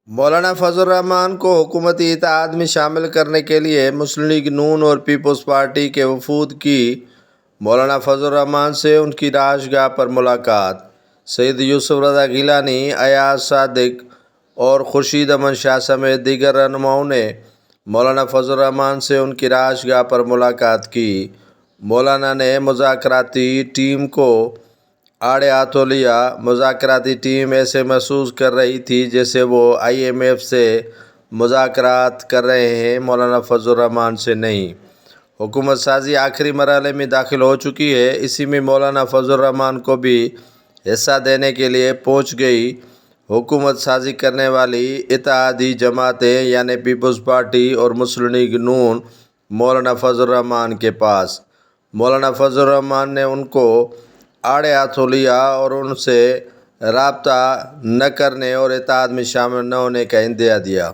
مولانا فضل الرحمان کو حکومتی اتحاد میں شامل کرنے کے لیے مسلم لیگ نون اور پیپلز پارٹی کے وفود کی مولانا فضل الرحمان سے ان کی رہائش گاہ پر ملاقات۔ سید یوسف رضا گیلانی، ایاز صادق اور خورشید احمد شاہ سمیت دیگر رہنماؤں نے مولانا فضل الرحمان سے ان کی رہائش گاہ پر ملاقات کی۔ مولانا نے مذاکراتی ٹیم کو آڑے ہاتھوں لیا۔ مذاکراتی ٹیم ایسے محسوس کر رہی تھی جیسے وہ IMF سے مذاکرات کر رہے ہیں، مولانا فضل الرحمان سے نہیں۔ حکومت سازی آخری مرحلے میں داخل ہو چکی ہے، اسی میں مولانا فضل الرحمان کو بھی حصہ دینے کے لیے پہنچ گئی۔ حکومت سازی کرنے والی اتحادی جماعتیں یعنی پیپلز پارٹی اور مسلم لیگ نون مولانا فضل الرحمان کے پاس۔ مولانا فضل الرحمان نے ان کو آڑے ہاتھوں لیا اور ان سے رابطہ نہ کرنے اور اتحاد میں شامل نہ ہونے کا عندیہ دیا۔